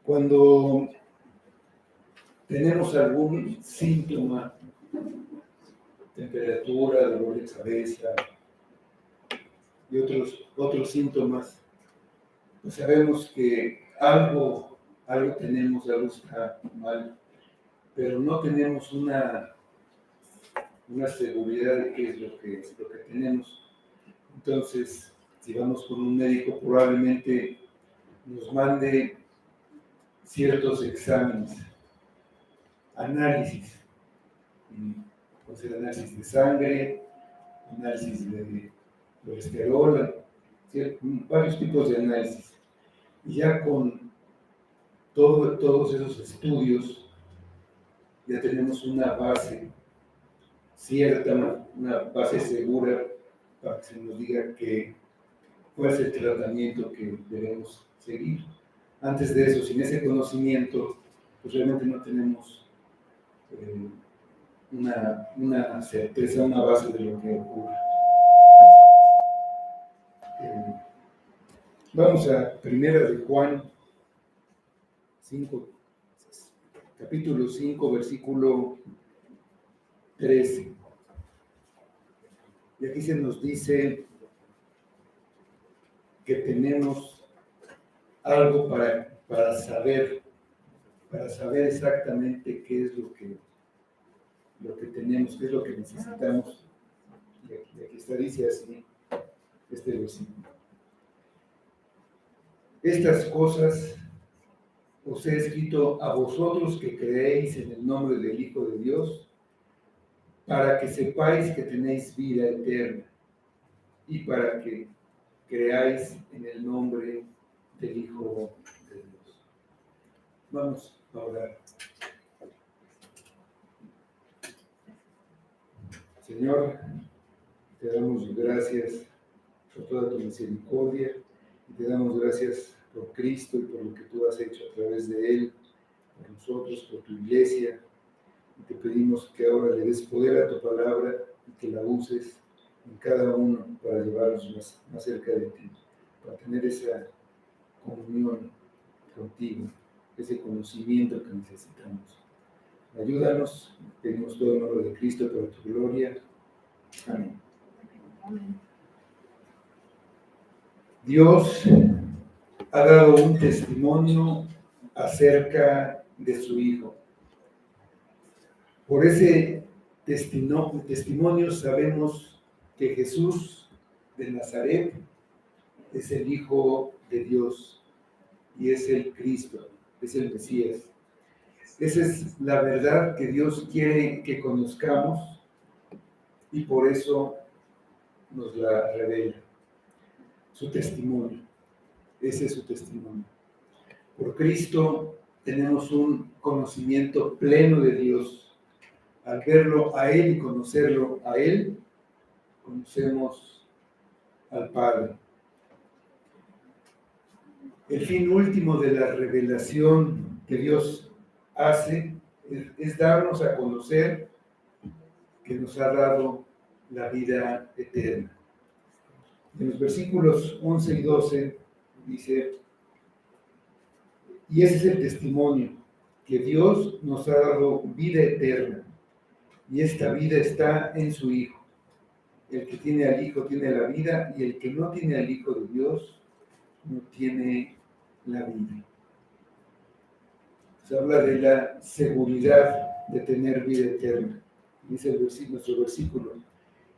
Cuando tenemos algún síntoma, temperatura, dolor de cabeza y otros síntomas, pues sabemos que algo tenemos, algo está mal, pero no tenemos una seguridad de qué es lo que tenemos. Entonces, si vamos con un médico, probablemente nos mande ciertos exámenes, análisis, puede ser análisis de sangre, análisis de colesterol, varios tipos de análisis. Y ya con todos esos estudios, ya tenemos una base cierta, una base segura para que se nos diga cuál es el tratamiento que debemos seguir. Antes de eso, sin ese conocimiento, pues realmente no tenemos una certeza, una base de lo que ocurre. Vamos a 1 de Juan 5, capítulo 5, versículo 13. Y aquí se nos dice que tenemos algo para saber exactamente qué es lo que tenemos, qué es lo que necesitamos. Y aquí está, dice así, este versículo. Estas cosas os he escrito a vosotros que creéis en el nombre del Hijo de Dios, para que sepáis que tenéis vida eterna y para que creáis en el nombre del Hijo de Dios. Vamos a orar. Señor, te damos gracias por toda tu misericordia y te damos gracias por Cristo y por lo que tú has hecho a través de Él, por nosotros, por tu iglesia. Y te pedimos que ahora le des poder a tu palabra y que la uses en cada uno para llevarnos más cerca de ti, para tener esa comunión contigo, ese conocimiento que necesitamos. Ayúdanos, pedimos todo en nombre de Cristo para tu gloria. Amén. Dios ha dado un testimonio acerca de su Hijo. Por ese testimonio sabemos que Jesús de Nazaret es el Hijo de Dios y es el Cristo, es el Mesías. Esa es la verdad que Dios quiere que conozcamos y por eso nos la revela. Su testimonio, ese es su testimonio. Por Cristo tenemos un conocimiento pleno de Dios. Al verlo a Él y conocerlo a Él, conocemos al Padre. El fin último de la revelación que Dios hace es darnos a conocer que nos ha dado la vida eterna. En los versículos 11 y 12 dice, y ese es el testimonio, que Dios nos ha dado vida eterna, y esta vida está en su Hijo. El que tiene al Hijo tiene la vida, y el que no tiene al Hijo de Dios no tiene la vida. Se habla de la seguridad de tener vida eterna. Dice nuestro versículo.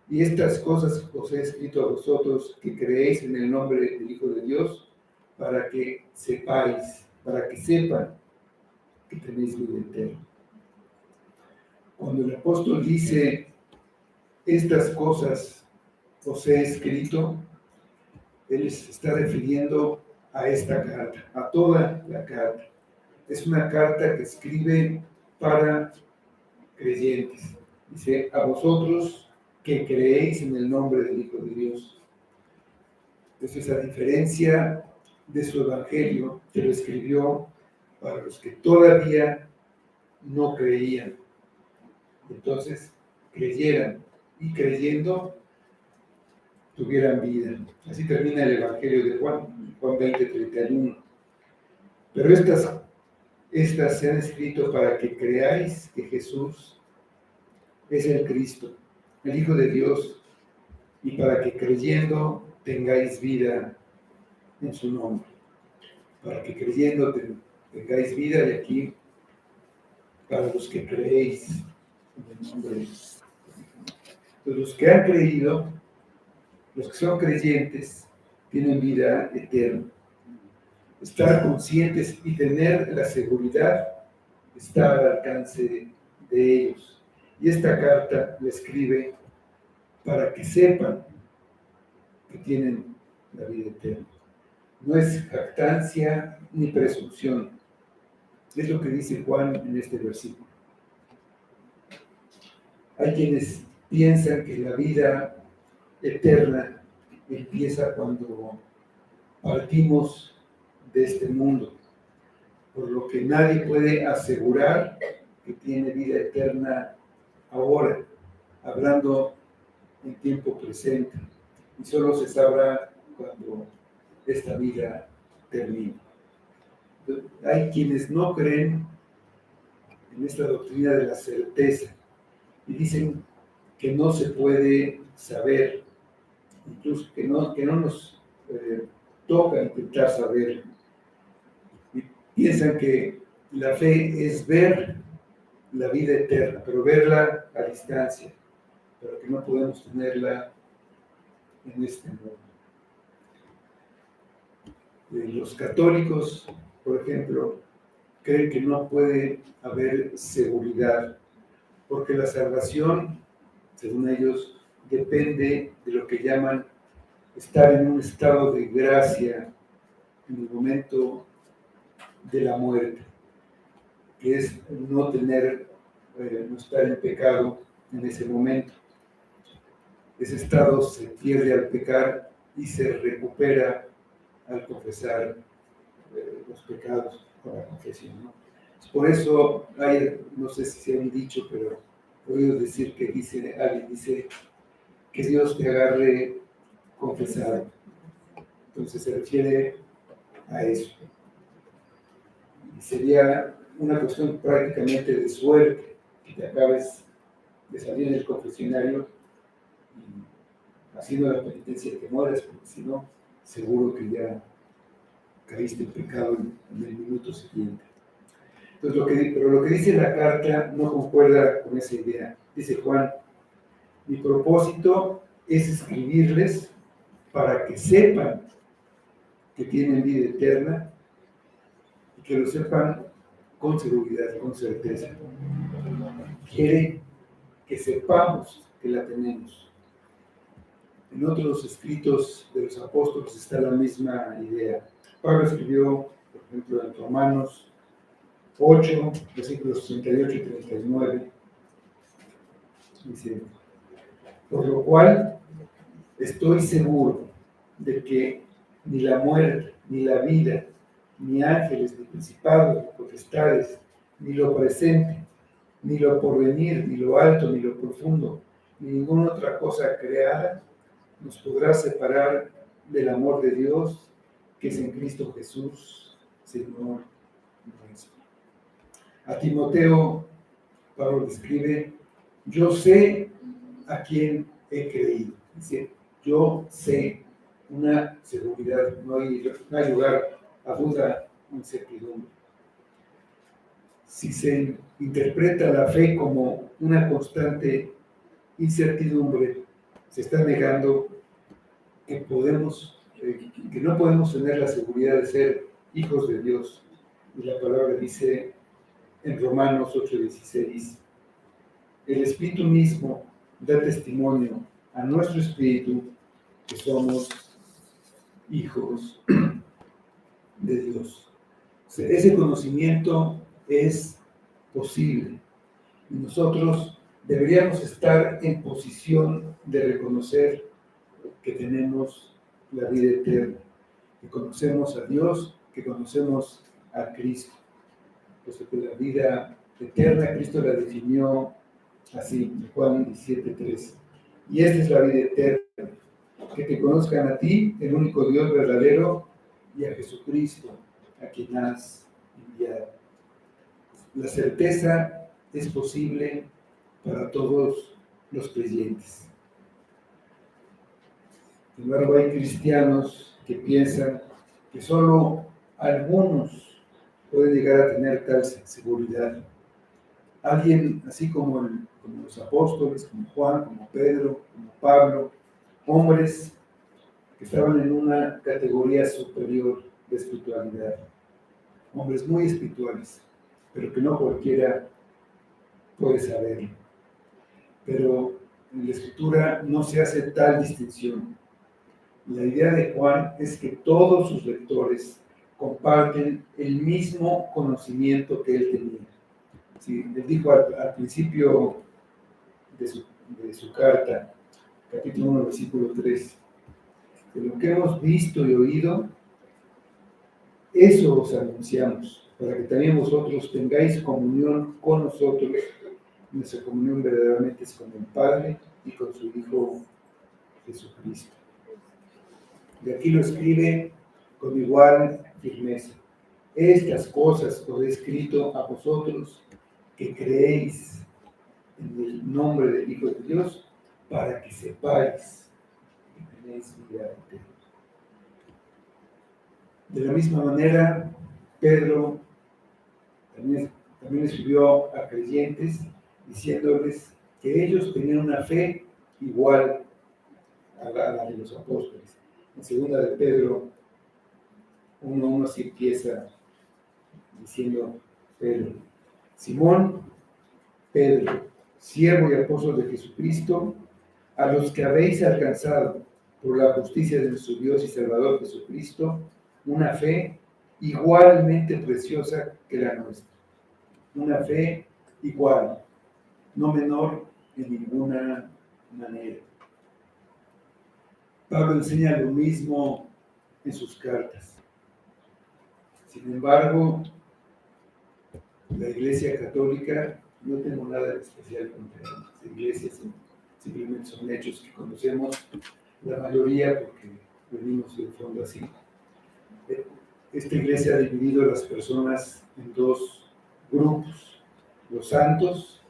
Y estas cosas os he escrito a vosotros que creéis en el nombre del Hijo de Dios, para que sepáis, para que sepan que tenéis vida eterna. Cuando el apóstol dice, estas cosas os he escrito, él se está refiriendo a esta carta, a toda la carta. Es una carta que escribe para creyentes. Dice, a vosotros que creéis en el nombre del Hijo de Dios. Entonces, a diferencia de su evangelio, que lo escribió para los que todavía no creían. Entonces, creyeran, y creyendo tuvieran vida. Así termina el Evangelio de Juan, Juan 20:31. Pero estas se han escrito para que creáis que Jesús es el Cristo, el Hijo de Dios, y para que creyendo tengáis vida en su nombre. Para que creyendo tengáis vida, y aquí para los que creéis en el nombre de Jesús. Entonces, los que han creído, los que son creyentes, tienen vida eterna. Estar conscientes y tener la seguridad está al alcance de ellos. Y esta carta la escribe para que sepan que tienen la vida eterna. No es jactancia ni presunción. Es lo que dice Juan en este versículo. Hay quienes piensan que la vida eterna empieza cuando partimos de este mundo, por lo que nadie puede asegurar que tiene vida eterna ahora, hablando en tiempo presente, y solo se sabrá cuando esta vida termine. Hay quienes no creen en esta doctrina de la certeza y dicen que no se puede saber, incluso que no nos toca intentar saber. Y piensan que la fe es ver la vida eterna, pero verla a distancia, pero que no podemos tenerla en este mundo. Los católicos, por ejemplo, creen que no puede haber seguridad, porque la salvación, según ellos, depende de lo que llaman estar en un estado de gracia en el momento de la muerte, que es no estar en pecado en ese momento. Ese estado se pierde al pecar y se recupera al confesar los pecados con la confesión, ¿no? Por eso hay, no sé si se han dicho, pero he oído decir que alguien dice que Dios te agarre confesado. Entonces se refiere a eso. Y sería una cuestión prácticamente de suerte que te acabes de salir del confesionario y haciendo la penitencia de que mueras, porque si no, seguro que ya caíste en pecado en el minuto siguiente. Entonces, pero lo que dice la carta no concuerda con esa idea. Dice Juan, mi propósito es escribirles para que sepan que tienen vida eterna y que lo sepan con seguridad, con certeza. Quiere que sepamos que la tenemos. En otros escritos de los apóstoles está la misma idea. Pablo escribió, por ejemplo, en Romanos 8, versículos 38 y 39, dice, por lo cual estoy seguro de que ni la muerte, ni la vida, ni ángeles, ni principados, ni potestades, ni lo presente, ni lo porvenir, ni lo alto, ni lo profundo, ni ninguna otra cosa creada nos podrá separar del amor de Dios que es en Cristo Jesús, Señor nuestro. A Timoteo, Pablo le escribe, yo sé a quién he creído. Dice, yo sé, una seguridad, no hay lugar a duda o incertidumbre. Si se interpreta la fe como una constante incertidumbre, se está negando que no podemos tener la seguridad de ser hijos de Dios. Y la palabra dice en Romanos 8:16, el Espíritu mismo da testimonio a nuestro espíritu que somos hijos de Dios. O sea, ese conocimiento es posible y nosotros deberíamos estar en posición de reconocer que tenemos la vida eterna, que conocemos a Dios, que conocemos a Cristo. Pues que la vida eterna Cristo la definió así, Juan 17:3. Y esta es la vida eterna, que te conozcan a ti, el único Dios verdadero, y a Jesucristo, a quien has enviado. La certeza es posible para todos los creyentes. Sin embargo, hay cristianos que piensan que solo algunos pueden llegar a tener tal seguridad. Alguien así como los apóstoles, como Juan, como Pedro, como Pablo, hombres que estaban en una categoría superior de espiritualidad, hombres muy espirituales, pero que no cualquiera puede saberlo. Pero en la Escritura no se hace tal distinción. La idea de Juan es que todos sus lectores comparten el mismo conocimiento que él tenía. Sí, les dijo al principio de su carta, capítulo 1, versículo 3, de lo que hemos visto y oído, eso os anunciamos, para que también vosotros tengáis comunión con nosotros. Nuestra comunión verdaderamente es con el Padre y con su Hijo Jesucristo. Y aquí lo escribe con igual firmeza. Estas cosas os he escrito a vosotros que creéis en el nombre del Hijo de Dios, para que sepáis que tenéis vida eterna. De la misma manera, Pedro también escribió a creyentes diciéndoles que ellos tenían una fe igual a la de los apóstoles. En segunda de Pedro 1:1 así empieza diciendo Pedro: Simón, Pedro, siervo y apóstol de Jesucristo, a los que habéis alcanzado por la justicia de nuestro Dios y Salvador Jesucristo, una fe igualmente preciosa que la nuestra. Una fe igual, no menor en ninguna manera. Pablo enseña lo mismo en sus cartas. Sin embargo, la Iglesia Católica, no tengo nada de especial contra las iglesias, simplemente son hechos que conocemos la mayoría porque venimos de un fondo así. Esta iglesia ha dividido a las personas en dos grupos: los santos,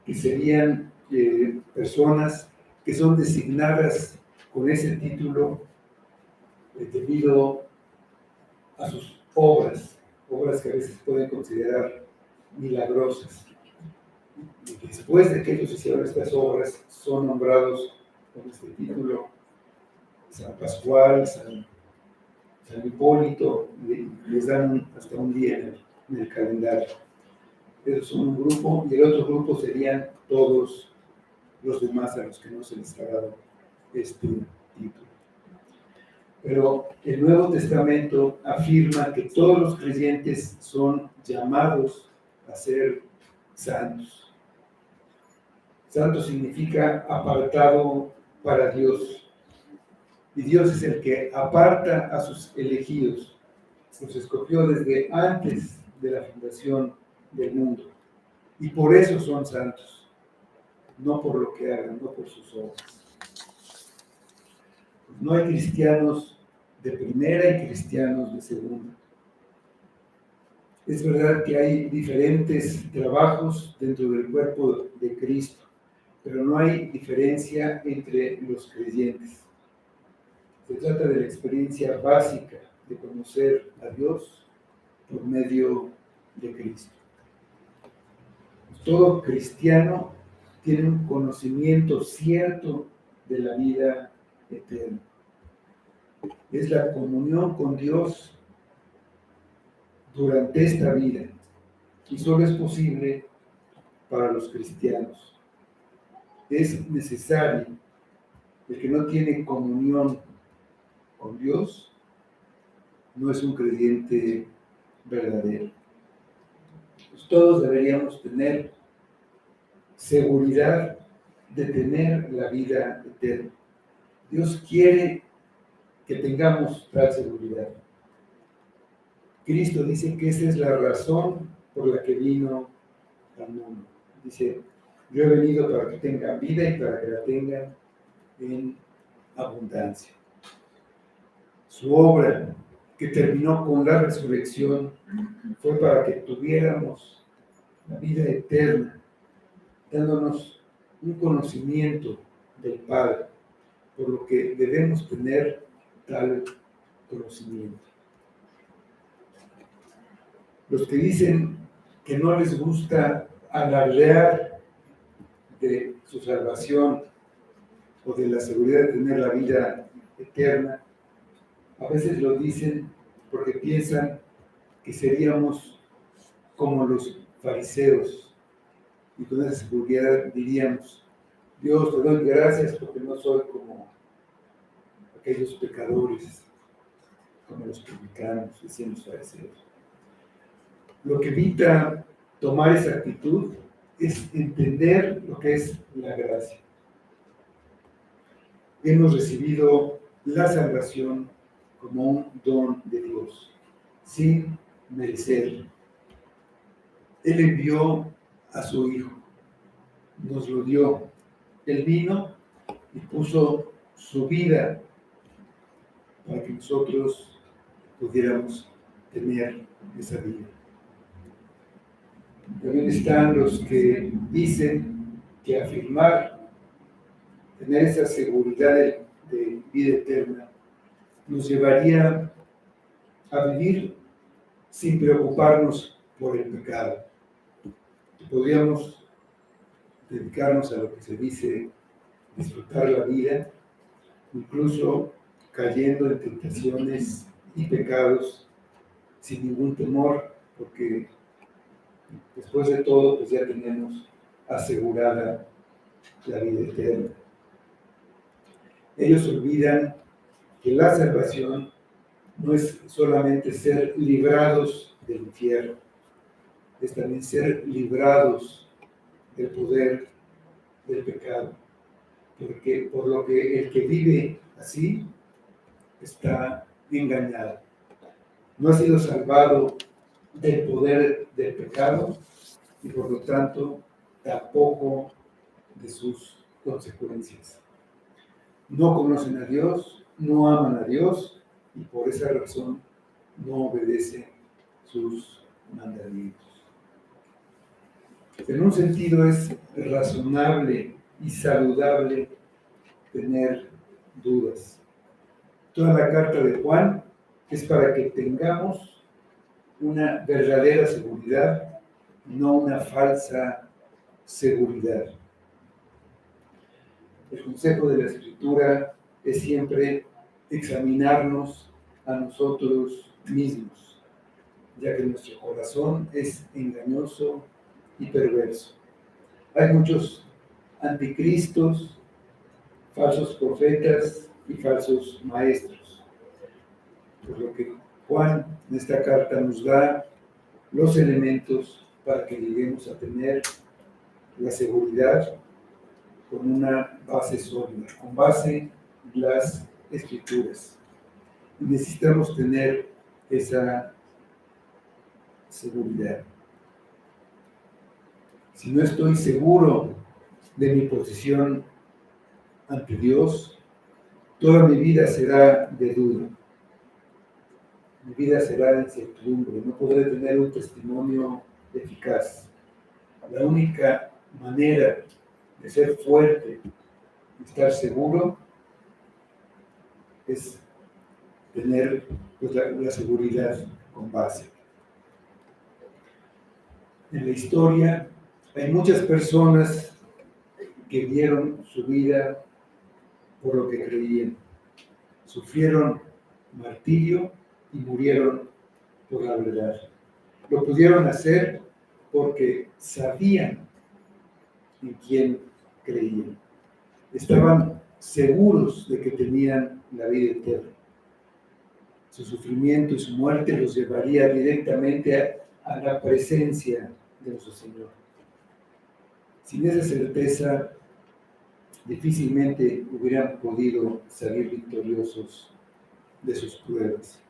que serían personas que son designadas con ese título debido a sus obras que a veces pueden considerar milagrosas. Y después de que ellos hicieron estas obras, son nombrados con este título: San Pascual, San Hipólito, les dan hasta un día en el calendario. Esos son un grupo, y el otro grupo serían todos los demás a los que no se les ha dado este título. Pero el Nuevo Testamento afirma que todos los creyentes son llamados a ser santos. Santo significa apartado para Dios. Y Dios es el que aparta a sus elegidos. Los escogió desde antes de la fundación del mundo. Y por eso son santos. No por lo que hagan, no por sus obras. No hay cristianos de primera y cristianos de segunda. Es verdad que hay diferentes trabajos dentro del cuerpo de Cristo, pero no hay diferencia entre los creyentes. Se trata de la experiencia básica de conocer a Dios por medio de Cristo. Todo cristiano tiene un conocimiento cierto de la vida eterna. Es la comunión con Dios durante esta vida, y solo es posible para los cristianos. Es necesario. El que no tiene comunión con Dios no es un creyente verdadero. Pues todos deberíamos tener seguridad de tener la vida eterna. Dios quiere que tengamos tal seguridad. Cristo dice que esa es la razón por la que vino al mundo. Dice: yo he venido para que tengan vida y para que la tengan en abundancia. Su obra, que terminó con la resurrección, fue para que tuviéramos la vida eterna, dándonos un conocimiento del Padre, por lo que debemos tener tal conocimiento. Los que dicen que no les gusta alardear de su salvación o de la seguridad de tener la vida eterna, a veces lo dicen porque piensan que seríamos como los fariseos, y con esa seguridad diríamos: Dios, te doy gracias porque no soy como aquellos pecadores, como los publicanos, decían los fariseos. Lo que evita tomar esa actitud es entender lo que es la gracia. Hemos recibido la salvación como un don de Dios, sin merecer. Él envió a su Hijo, nos lo dio. Él vino y puso su vida para que nosotros pudiéramos tener esa vida. También están los que dicen que afirmar tener esa seguridad de vida eterna nos llevaría a vivir sin preocuparnos por el pecado. Podríamos dedicarnos a lo que se dice disfrutar la vida, incluso cayendo en tentaciones y pecados sin ningún temor, porque después de todo, pues ya tenemos asegurada la vida eterna. Ellos olvidan que la salvación no es solamente ser librados del infierno, es también ser librados del poder del pecado, porque por lo que el que vive así está engañado. No ha sido salvado del poder del pecado y por lo tanto tampoco de sus consecuencias. No conocen a Dios, no aman a Dios y por esa razón no obedecen sus mandamientos. En un sentido es razonable y saludable tener dudas. Toda la carta de Juan es para que tengamos una verdadera seguridad, no una falsa seguridad. El consejo de la Escritura es siempre examinarnos a nosotros mismos, ya que nuestro corazón es engañoso y perverso. Hay muchos anticristos, falsos profetas y falsos maestros. Por lo que Juan en esta carta nos da los elementos para que lleguemos a tener la seguridad con una base sólida, con base en las Escrituras. Y necesitamos tener esa seguridad. Si no estoy seguro de mi posición ante Dios, toda mi vida será de duda. Mi vida será de incertidumbre, no podré tener un testimonio eficaz. La única manera de ser fuerte, de estar seguro, es tener pues, la seguridad con base. En la historia hay muchas personas que dieron su vida por lo que creían. Sufrieron martirio y murieron por la verdad. Lo pudieron hacer porque sabían en quién creían. Estaban seguros de que tenían la vida eterna. Su sufrimiento y su muerte los llevaría directamente a la presencia de nuestro Señor. Sin esa certeza, difícilmente hubieran podido salir victoriosos de sus pruebas.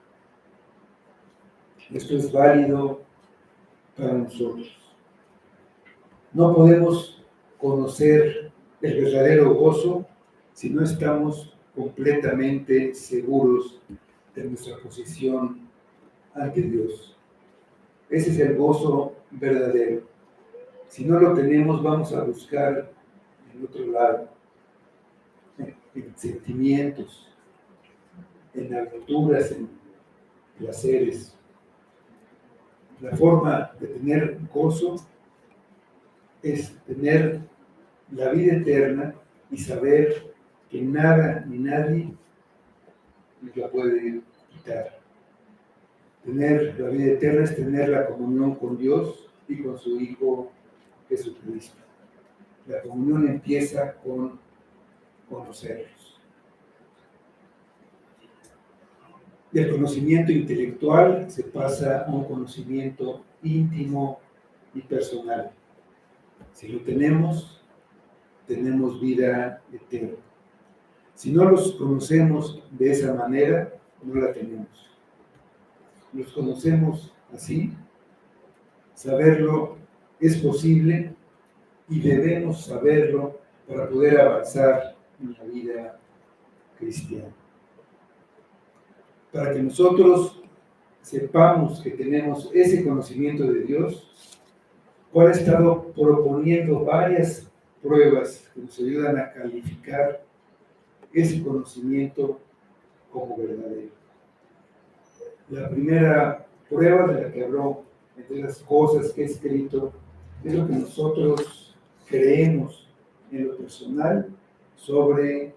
Esto es válido para nosotros. No podemos conocer el verdadero gozo si no estamos completamente seguros de nuestra posición ante Dios. Ese es el gozo verdadero. Si no lo tenemos, vamos a buscar en otro lado, en sentimientos, en aventuras, en placeres. La forma de tener gozo es tener la vida eterna y saber que nada ni nadie nos la puede quitar. Tener la vida eterna es tener la comunión con Dios y con su Hijo Jesucristo. La comunión empieza con conocerlos. Del conocimiento intelectual se pasa a un conocimiento íntimo y personal. Si lo tenemos, tenemos vida eterna. Si no los conocemos de esa manera, no la tenemos. Los conocemos así. Saberlo es posible y debemos saberlo para poder avanzar en la vida cristiana. Para que nosotros sepamos que tenemos ese conocimiento de Dios, Juan ha estado proponiendo varias pruebas que nos ayudan a calificar ese conocimiento como verdadero. La primera prueba de la que habló, entre las cosas que he escrito, es lo que nosotros creemos en lo personal sobre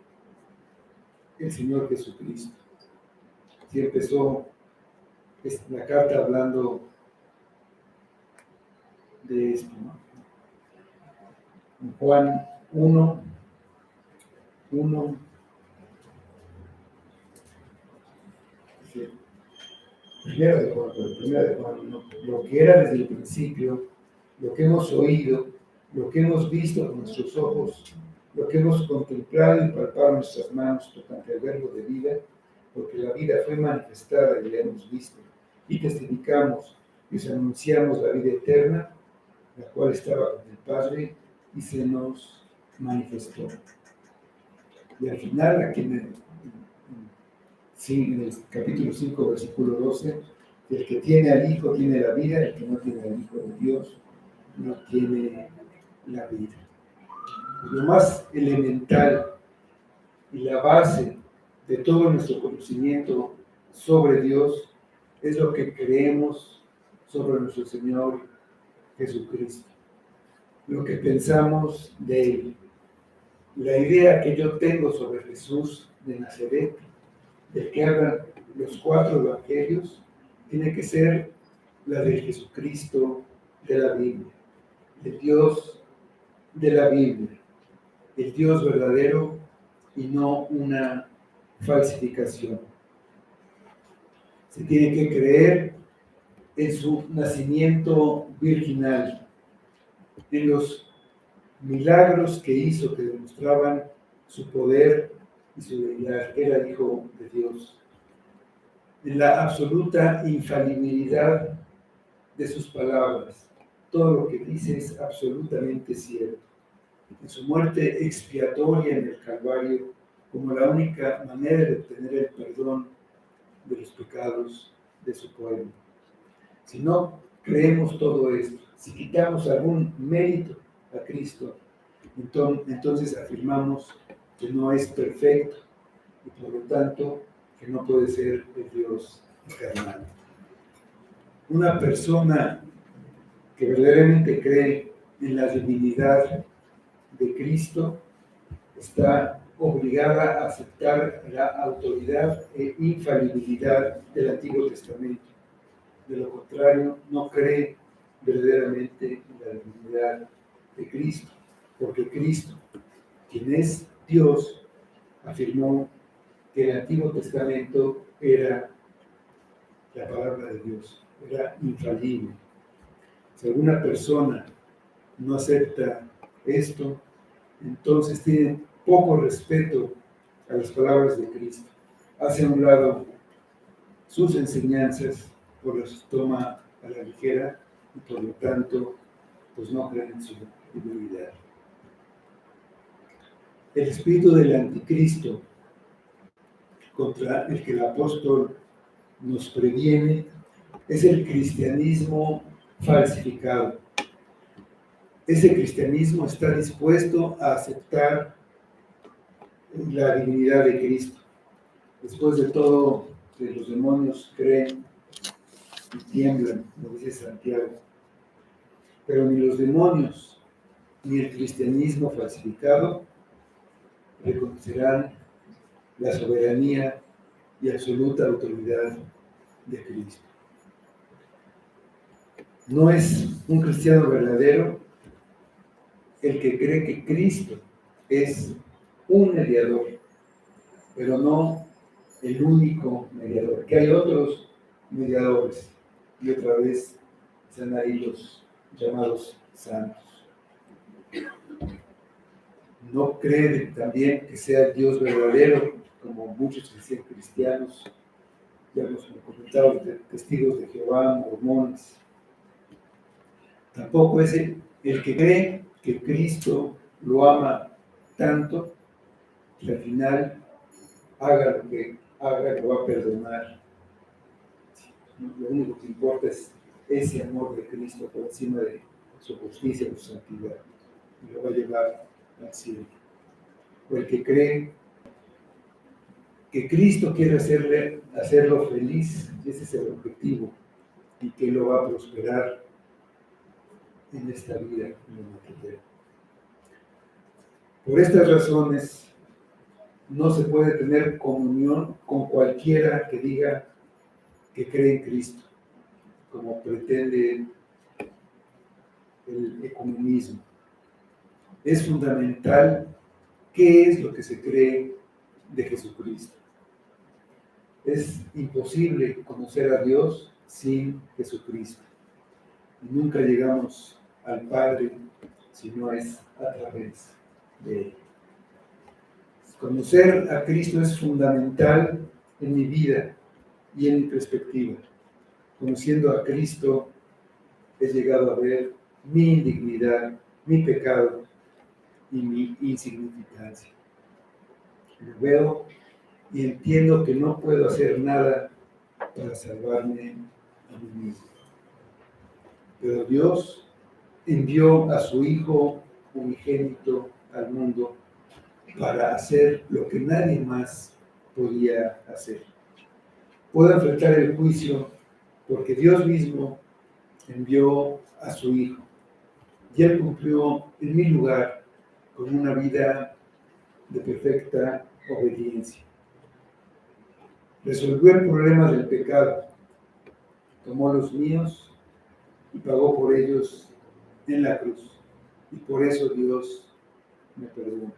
el Señor Jesucristo. Si empezó la carta hablando de esto, ¿no? En Juan 1, primero de Juan, ¿no? Lo que era desde el principio, lo que hemos oído, lo que hemos visto con nuestros ojos, lo que hemos contemplado y palpado en nuestras manos tocante al verbo de vida, porque la vida fue manifestada y la hemos visto, y testificamos y os anunciamos la vida eterna, la cual estaba con el Padre y se nos manifestó. Y al final, aquí en el capítulo 5, versículo 12, el que tiene al Hijo tiene la vida, el que no tiene al Hijo de Dios no tiene la vida. Lo más elemental y la base de todo nuestro conocimiento sobre Dios es lo que creemos sobre nuestro Señor Jesucristo, lo que pensamos de Él. La idea que yo tengo sobre Jesús de Nazaret, del que hablan los 4 evangelios, tiene que ser la de Jesucristo de la Biblia, el Dios de la Biblia, el Dios verdadero y no una falsificación. Se tiene que creer en su nacimiento virginal, en los milagros que hizo que demostraban su poder y su deidad, que era Hijo de Dios, en la absoluta infalibilidad de sus palabras. Todo lo que dice es absolutamente cierto. En su muerte expiatoria en el Calvario, como la única manera de obtener el perdón de los pecados de su pueblo. Si no creemos todo esto, si quitamos algún mérito a Cristo, entonces afirmamos que no es perfecto y por lo tanto que no puede ser el Dios carnal. Una persona que verdaderamente cree en la divinidad de Cristo está obligada a aceptar la autoridad e infalibilidad del Antiguo Testamento. De lo contrario, no cree verdaderamente en la divinidad de Cristo, porque Cristo, quien es Dios, afirmó que el Antiguo Testamento era la palabra de Dios, era infalible. Si alguna persona no acepta esto, entonces tiene poco respeto a las palabras de Cristo. Hace a un lado sus enseñanzas o las toma a la ligera y por lo tanto pues no creen en su divinidad. El espíritu del anticristo contra el que el apóstol nos previene es el cristianismo falsificado. Ese cristianismo está dispuesto a aceptar la divinidad de Cristo. Después de todo, los demonios creen y tiemblan, como dice Santiago. Pero ni los demonios ni el cristianismo falsificado reconocerán la soberanía y absoluta autoridad de Cristo. No es un cristiano verdadero el que cree que Cristo es un mediador, pero no el único mediador, que hay otros mediadores, y otra vez están ahí los llamados santos. No cree también que sea Dios verdadero, como muchos dicen cristianos, ya hemos comentado, testigos de Jehová, mormones. Tampoco es el que cree que Cristo lo ama tanto que al final haga lo que haga, lo va a perdonar. Lo único que importa es ese amor de Cristo por encima de su justicia y su santidad, y lo va a llevar al cielo. O el que cree que Cristo quiere hacerlo feliz, ese es el objetivo, y que lo va a prosperar en esta vida, en la material. Por estas razones, no se puede tener comunión con cualquiera que diga que cree en Cristo, como pretende el ecumenismo. Es fundamental qué es lo que se cree de Jesucristo. Es imposible conocer a Dios sin Jesucristo. Nunca llegamos al Padre si no es a través de Él. Conocer a Cristo es fundamental en mi vida y en mi perspectiva. Conociendo a Cristo, he llegado a ver mi indignidad, mi pecado y mi insignificancia. Lo veo y entiendo que no puedo hacer nada para salvarme a mí mismo. Pero Dios envió a su Hijo unigénito al mundo para hacer lo que nadie más podía hacer. Puedo enfrentar el juicio porque Dios mismo envió a su Hijo y Él cumplió en mi lugar con una vida de perfecta obediencia. Resolvió el problema del pecado, tomó los míos y pagó por ellos en la cruz. Y por eso Dios me perdona.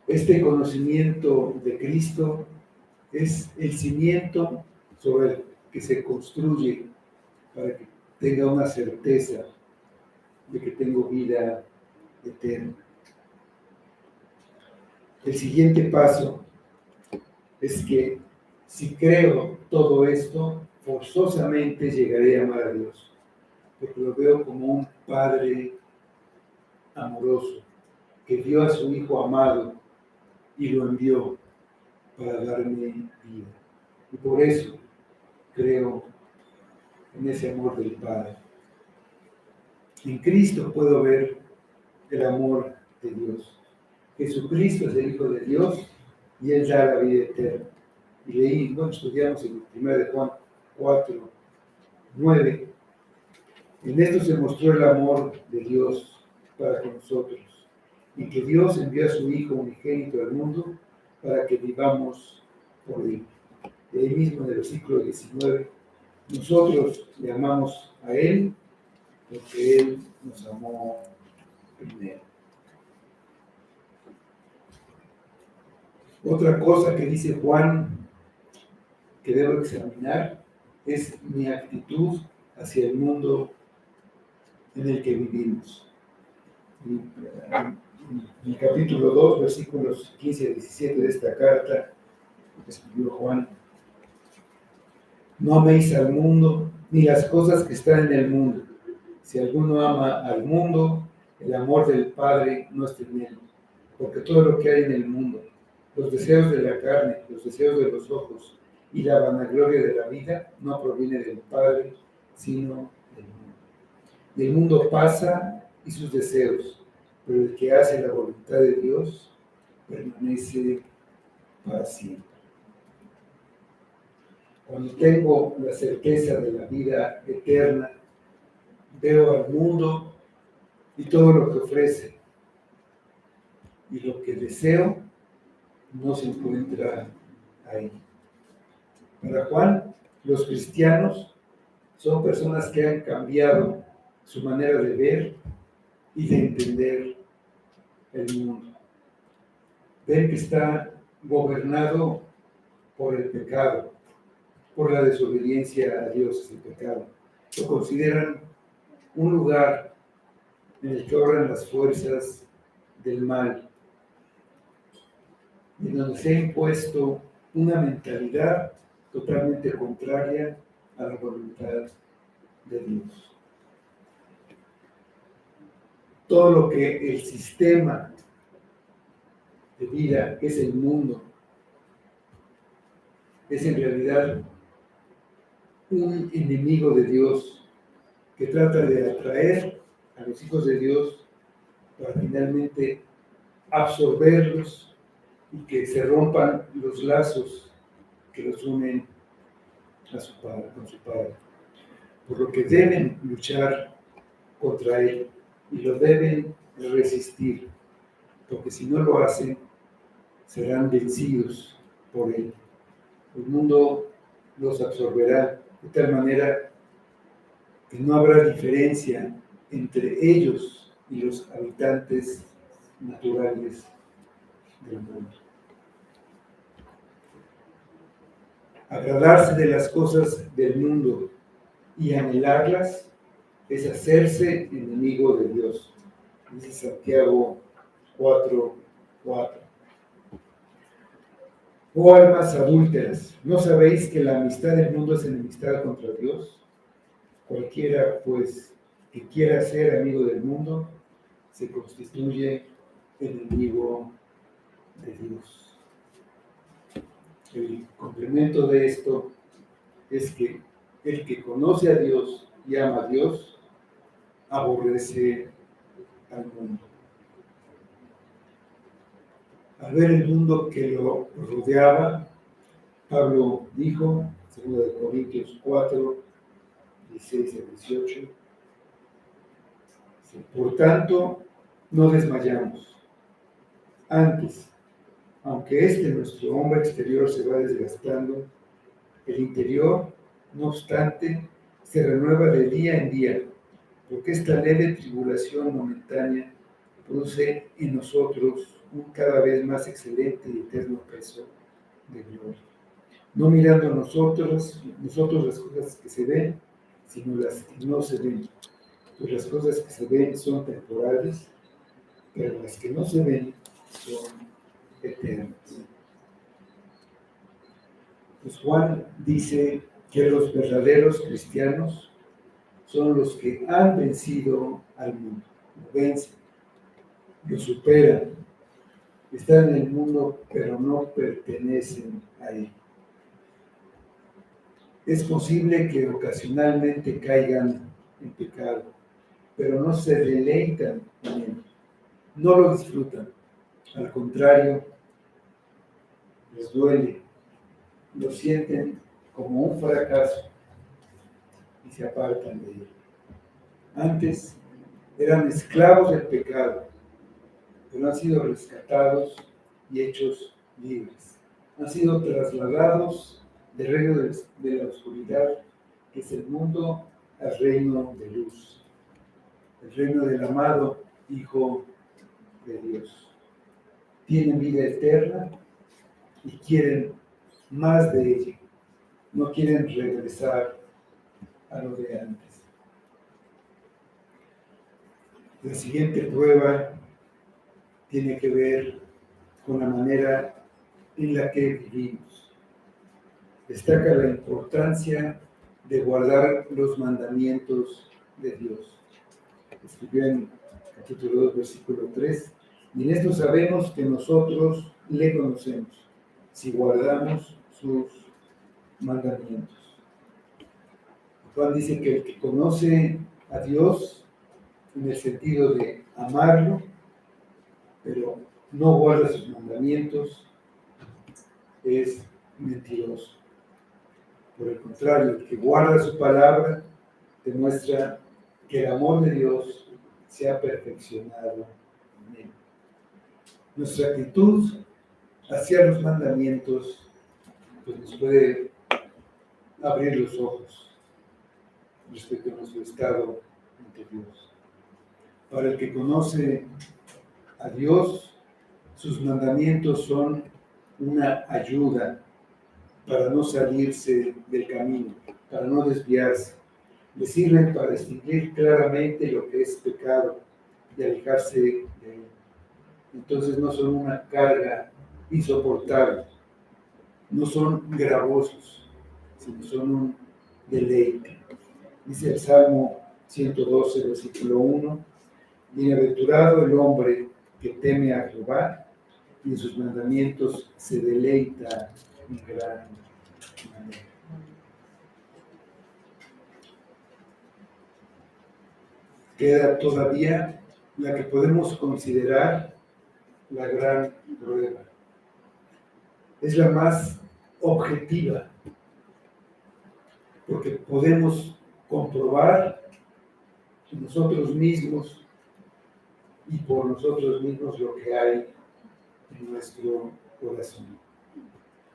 Este conocimiento de Cristo es el cimiento sobre el que se construye para que tenga una certeza de que tengo vida eterna. El siguiente paso es que si creo todo esto, forzosamente llegaré a amar a Dios, porque lo veo como un Padre amoroso que dio a su Hijo amado y lo envió para darme vida. Y por eso creo en ese amor del Padre. En Cristo puedo ver el amor de Dios. Jesucristo es el Hijo de Dios y Él da la vida eterna. Y leí, estudiamos en 1 de Juan 4, 9. En esto se mostró el amor de Dios para con nosotros, y que Dios envió a su Hijo unigénito al mundo para que vivamos por Él. Y ahí mismo en el versículo 19, nosotros le amamos a Él porque Él nos amó primero. Otra cosa que dice Juan que debo examinar es mi actitud hacia el mundo en el que vivimos. En el capítulo 2, versículos 15 a 17 de esta carta, escribió Juan: no améis al mundo ni las cosas que están en el mundo. Si alguno ama al mundo, el amor del Padre no está en él, porque todo lo que hay en el mundo, Los deseos de la carne, los deseos de los ojos y la vanagloria de la vida no proviene del Padre, sino del mundo. El mundo pasa y sus deseos, pero el que hace la voluntad de Dios permanece para siempre. Cuando tengo la certeza de la vida eterna, veo al mundo y todo lo que ofrece, y lo que deseo no se encuentra ahí. Para Juan, los cristianos son personas que han cambiado su manera de ver y de entender el mundo. Ven que está gobernado por el pecado, por la desobediencia a Dios, es el pecado. Lo consideran un lugar en el que obran las fuerzas del mal, en donde se ha impuesto una mentalidad totalmente contraria a la voluntad de Dios. Todo lo que el sistema de vida, que es el mundo, es en realidad un enemigo de Dios que trata de atraer a los hijos de Dios para finalmente absorberlos y que se rompan los lazos que los unen a su padre, con su Padre. Por lo que deben luchar contra él y lo deben resistir, porque si no lo hacen, serán vencidos por él. El mundo los absorberá de tal manera que no habrá diferencia entre ellos y los habitantes naturales del mundo. Agradarse de las cosas del mundo y anhelarlas es hacerse enemigo de Dios. Dice Santiago 4:4. Oh almas adúlteras, ¿no sabéis que la amistad del mundo es enemistad contra Dios? Cualquiera, pues, que quiera ser amigo del mundo, se constituye enemigo de Dios. El complemento de esto es que el que conoce a Dios y ama a Dios, aborrece al mundo. Al ver el mundo que lo rodeaba, Pablo dijo, 2 Corintios 4, 16 a 18, por tanto, no desmayamos. Antes, aunque nuestro hombre exterior se va desgastando, el interior, no obstante, se renueva de día en día, porque esta leve tribulación momentánea produce en nosotros un cada vez más excelente y eterno peso de gloria. No mirando nosotros las cosas que se ven, sino las que no se ven. Pues las cosas que se ven son temporales, pero las que no se ven son eternas. Pues Juan dice que los verdaderos cristianos son los que han vencido al mundo, lo vencen, lo superan, están en el mundo, pero no pertenecen a él. Es posible que ocasionalmente caigan en pecado, pero no se deleitan en él, no lo disfrutan, al contrario, les duele, lo sienten como un fracaso y se apartan de él. Antes eran esclavos del pecado, pero han sido rescatados y hechos libres. Han sido trasladados del reino de la oscuridad, que es el mundo, al reino de luz, el reino del amado Hijo de Dios. Tienen vida eterna y quieren más de ella. No quieren regresar a lo de antes. La siguiente prueba tiene que ver con la manera en la que vivimos. Destaca la importancia de guardar los mandamientos de Dios. Escribió en capítulo 2, versículo 3, y en esto sabemos que nosotros le conocemos, si guardamos sus mandamientos. Juan dice que el que conoce a Dios, en el sentido de amarlo, pero no guarda sus mandamientos, es mentiroso. Por el contrario, el que guarda su palabra demuestra que el amor de Dios se ha perfeccionado en él. Nuestra actitud hacia los mandamientos pues nos puede abrir los ojos respecto a nuestro estado ante Dios. Para el que conoce a Dios, sus mandamientos son una ayuda para no salirse del camino, para no desviarse. Le sirven para distinguir claramente lo que es pecado y alejarse de él. Entonces no son una carga insoportable, no son gravosos, sino son un deleite. Dice el Salmo 112, versículo 1, bienaventurado el hombre que teme a Jehová y en sus mandamientos se deleita en gran manera. Queda todavía la que podemos considerar la gran prueba. Es la más objetiva, porque podemos comprobar nosotros mismos y por nosotros mismos lo que hay en nuestro corazón.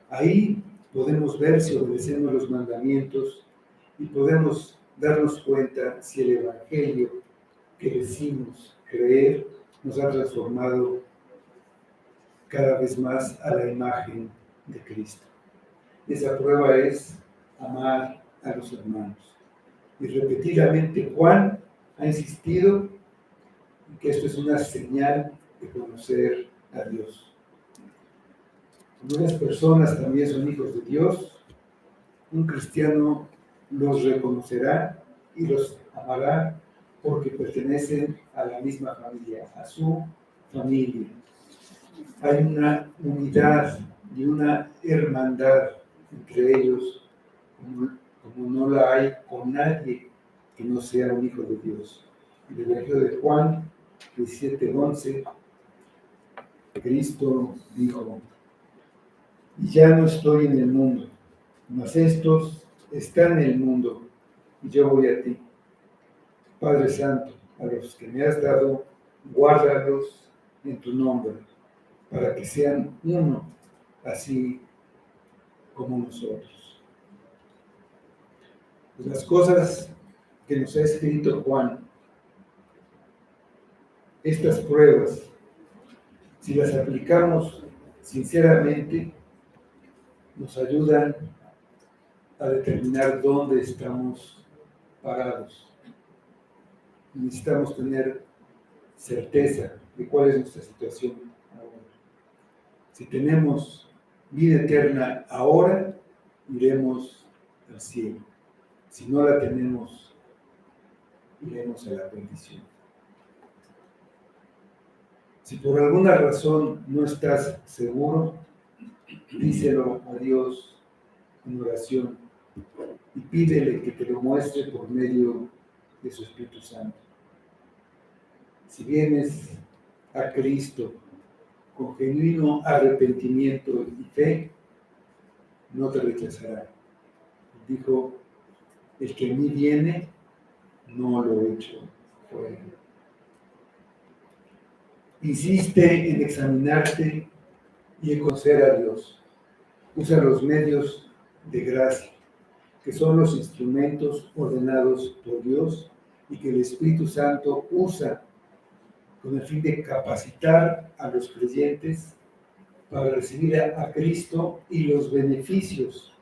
Ahí podemos ver si obedecemos los mandamientos y podemos darnos cuenta si el Evangelio que decimos creer nos ha transformado cada vez más a la imagen de Cristo. Esa prueba es amar a los hermanos. Y repetidamente Juan ha insistido en que esto es una señal de conocer a Dios. Algunas personas también son hijos de Dios. Un cristiano los reconocerá y los amará porque pertenecen a la misma familia, a su familia. Hay una unidad y una hermandad entre ellos como no la hay con nadie que no sea un hijo de Dios. En el Evangelio de Juan 17:11, Cristo dijo: y ya no estoy en el mundo, mas estos están en el mundo, y yo voy a ti. Padre Santo, a los que me has dado, guárdalos en tu nombre, para que sean uno, así como nosotros. Pues las cosas que nos ha escrito Juan, estas pruebas, si las aplicamos sinceramente, nos ayudan a determinar dónde estamos parados. Necesitamos tener certeza de cuál es nuestra situación ahora. Si tenemos vida eterna ahora, iremos al cielo. Si no la tenemos, iremos a la perdición. Si por alguna razón no estás seguro, díselo a Dios en oración y pídele que te lo muestre por medio de su Espíritu Santo. Si vienes a Cristo con genuino arrepentimiento y fe, no te rechazará. Dijo: el que en mí viene, no lo echo fuera. Insiste en examinarte y en conocer a Dios. Usa los medios de gracia, que son los instrumentos ordenados por Dios y que el Espíritu Santo usa con el fin de capacitar a los creyentes para recibir a Cristo y los beneficios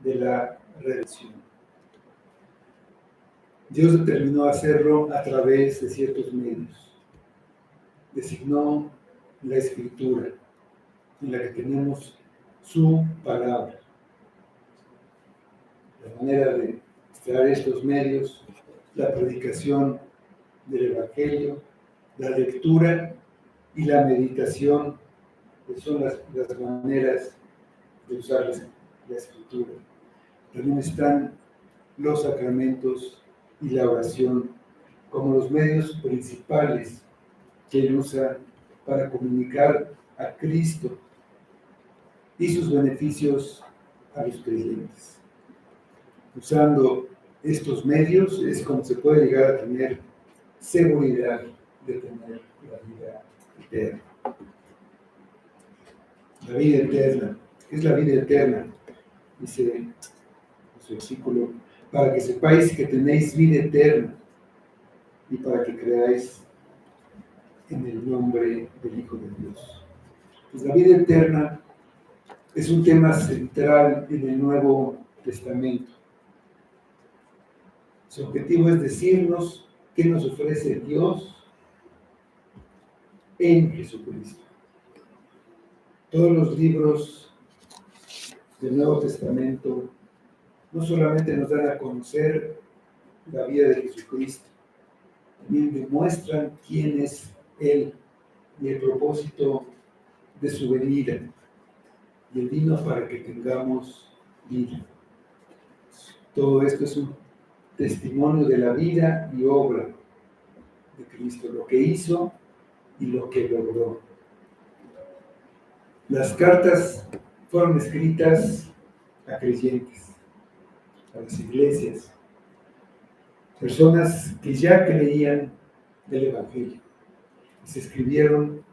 de la redención. Dios determinó hacerlo a través de ciertos medios. Designó la Escritura, en la que tenemos su palabra. La manera de extraer estos medios, la predicación del Evangelio, la lectura y la meditación que son las maneras de usar la escritura. También están los sacramentos y la oración como los medios principales que él usa para comunicar a Cristo y sus beneficios a los creyentes. Usando estos medios es como se puede llegar a tener seguridad de tener la vida eterna. La vida eterna. ¿Qué es la vida eterna? Dice en su versículo, para que sepáis que tenéis vida eterna y para que creáis en el nombre del Hijo de Dios. Pues la vida eterna es un tema central en el Nuevo Testamento. Su objetivo es decirnos qué nos ofrece Dios en Jesucristo. Todos los libros del Nuevo Testamento no solamente nos dan a conocer la vida de Jesucristo, también demuestran quién es Él y el propósito de su venida. Y Él vino para que tengamos vida. Todo esto es un testimonio de la vida y obra de Cristo, lo que hizo y lo que logró. Las cartas fueron escritas a creyentes, a las iglesias, personas que ya creían del Evangelio. Se escribieron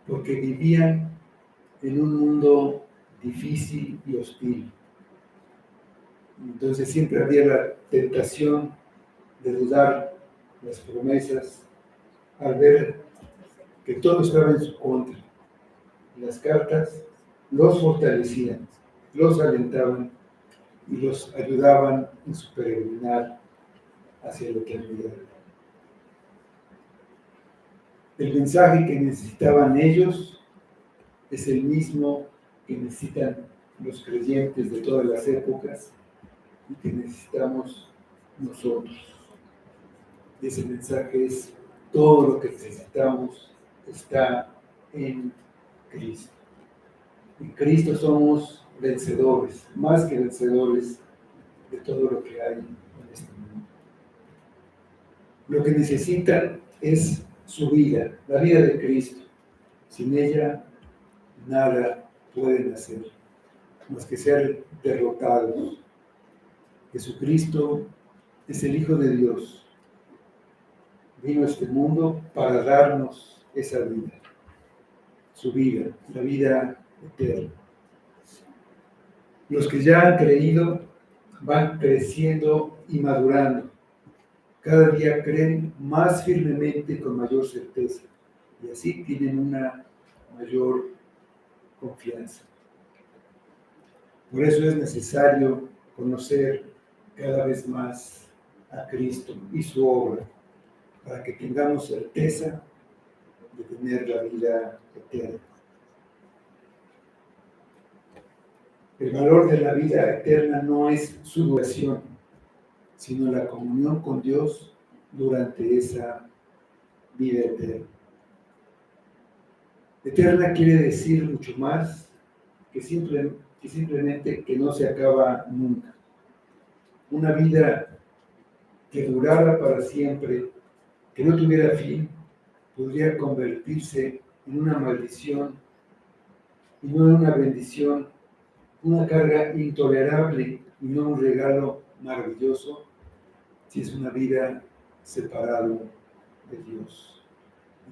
porque vivían en un mundo difícil y hostil. Entonces siempre había la tentación de dudar las promesas al ver que todo estaba en su contra. Las cartas los fortalecían, los alentaban y los ayudaban en su peregrinar hacia la eternidad. El mensaje que necesitaban ellos es el mismo que necesitan los creyentes de todas las épocas y que necesitamos nosotros. Y ese mensaje es: todo lo que necesitamos está en Cristo. En Cristo somos vencedores, más que vencedores de todo lo que hay en este mundo. Lo que necesitan es su vida, la vida de Cristo. Sin ella, nada pueden hacer, más que ser derrotados. Jesucristo es el Hijo de Dios. Vino a este mundo para darnos esa vida, su vida, la vida eterna. Los que ya han creído van creciendo y madurando. Cada día creen más firmemente y con mayor certeza. Y así tienen una mayor confianza. Por eso es necesario conocer cada vez más a Cristo y su obra, para que tengamos certeza de tener la vida eterna. El valor de la vida eterna no es su duración, sino la comunión con Dios durante esa vida eterna. Eterna quiere decir mucho más que simplemente que no se acaba nunca. Una vida que durara para siempre, que no tuviera fin, podría convertirse en una maldición y no en una bendición, una carga intolerable y no un regalo maravilloso, si es una vida separada de Dios.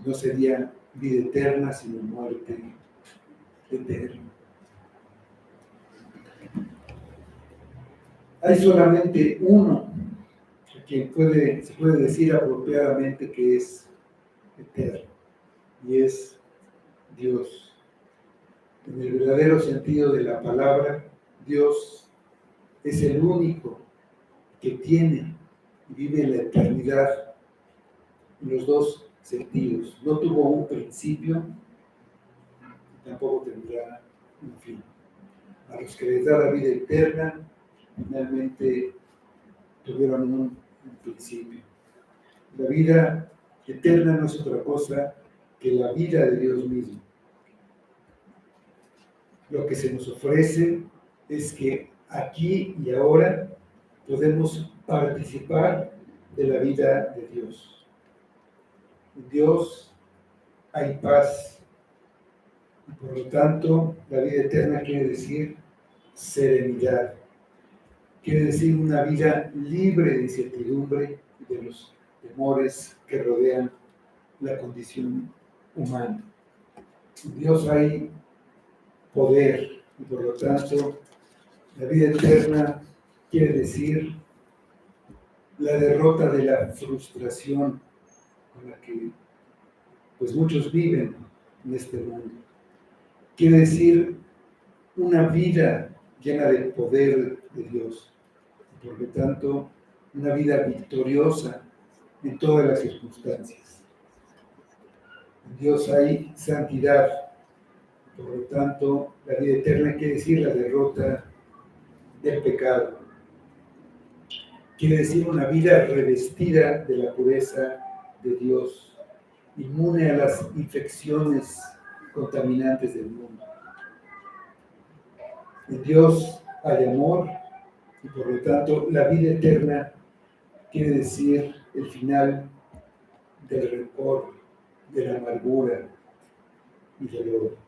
No sería vida eterna, sino muerte eterna. Hay solamente uno a quien se puede decir apropiadamente que es eterno, y es Dios. En el verdadero sentido de la palabra, Dios es el único que tiene y vive la eternidad en los dos sentidos. No tuvo un principio, tampoco tendrá un fin. A los que les da la vida eterna, finalmente tuvieron un principio. La vida eterna no es otra cosa que la vida de Dios mismo. Lo que se nos ofrece es que aquí y ahora podemos participar de la vida de Dios. En Dios hay paz, y por lo tanto la vida eterna quiere decir serenidad, quiere decir una vida libre de incertidumbre y de los temores que rodean la condición humana. En Dios hay poder, y por lo tanto la vida eterna quiere decir la derrota de la frustración con la que pues muchos viven en este mundo. Quiere decir una vida llena del poder de Dios, y por lo tanto una vida victoriosa en todas las circunstancias. En Dios hay santidad, por lo tanto la vida eterna quiere decir la derrota del pecado. Quiere decir una vida revestida de la pureza de Dios, inmune a las infecciones contaminantes del mundo. En Dios hay amor, y por lo tanto la vida eterna quiere decir el final del rencor, de la amargura y del odio.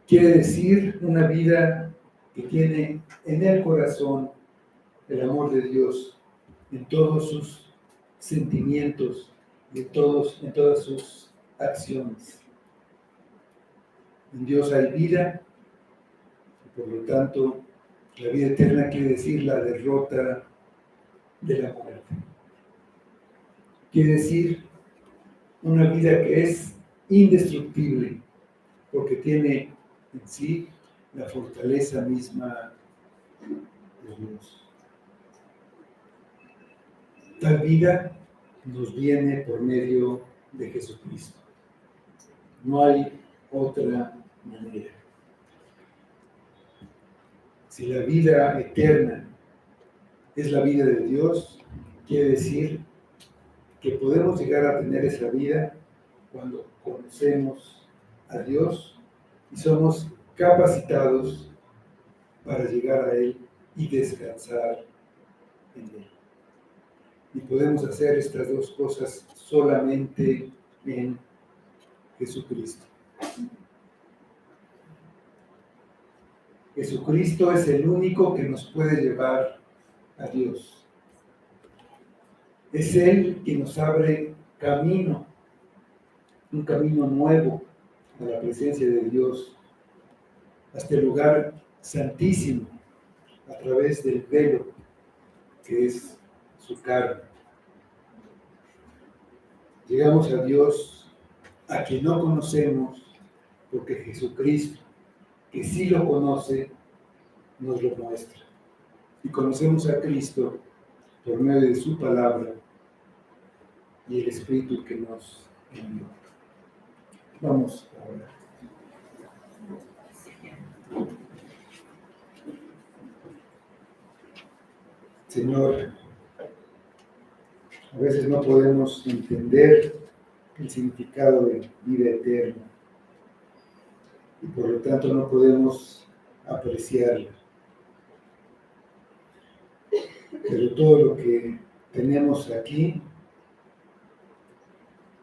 Quiere decir una vida que tiene en el corazón el amor de Dios en todos sus sentimientos y en todas sus acciones. En Dios hay vida, y por lo tanto la vida eterna quiere decir la derrota de la muerte. Quiere decir una vida que es indestructible, porque tiene en sí la fortaleza misma de Dios. Tal vida nos viene por medio de Jesucristo. No hay otra manera. Si la vida eterna es la vida de Dios, quiere decir que podemos llegar a tener esa vida cuando conocemos a Dios y somos capacitados para llegar a Él y descansar en Él. Y podemos hacer estas dos cosas solamente en Jesucristo. Jesucristo es el único que nos puede llevar a Dios. Es Él quien nos abre camino, un camino nuevo a la presencia de Dios, hasta el lugar santísimo, a través del velo que es su carne. Llegamos a Dios a quien no conocemos, porque Jesucristo, que sí lo conoce, nos lo muestra. Y conocemos a Cristo por medio de su palabra y el Espíritu que nos envió. Vamos a orar. Señor, a veces no podemos entender el significado de vida eterna y por lo tanto no podemos apreciarla. Pero todo lo que tenemos aquí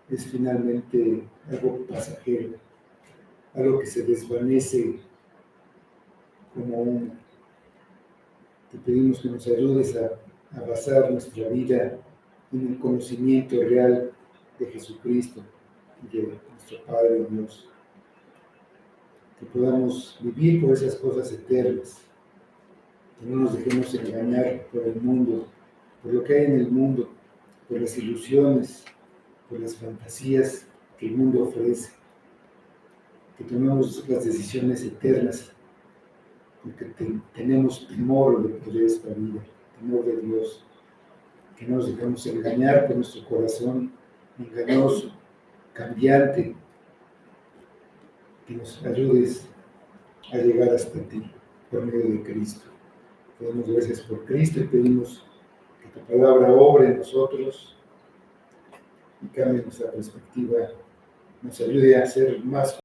es finalmente algo pasajero, algo que se desvanece como humo. Te pedimos que nos ayudes a basar nuestra vida en el conocimiento real de Jesucristo y de nuestro Padre Dios. Que podamos vivir por esas cosas eternas, que no nos dejemos engañar por el mundo, por lo que hay en el mundo, por las ilusiones, por las fantasías que el mundo ofrece. Que tomemos las decisiones eternas, porque tenemos temor de esta vida, temor de Dios. Que no nos dejemos engañar por nuestro corazón engañoso, cambiante. Que nos ayudes a llegar hasta ti por medio de Cristo. Te damos gracias por Cristo y pedimos que tu palabra obre en nosotros y cambie nuestra perspectiva, nos ayude a ser más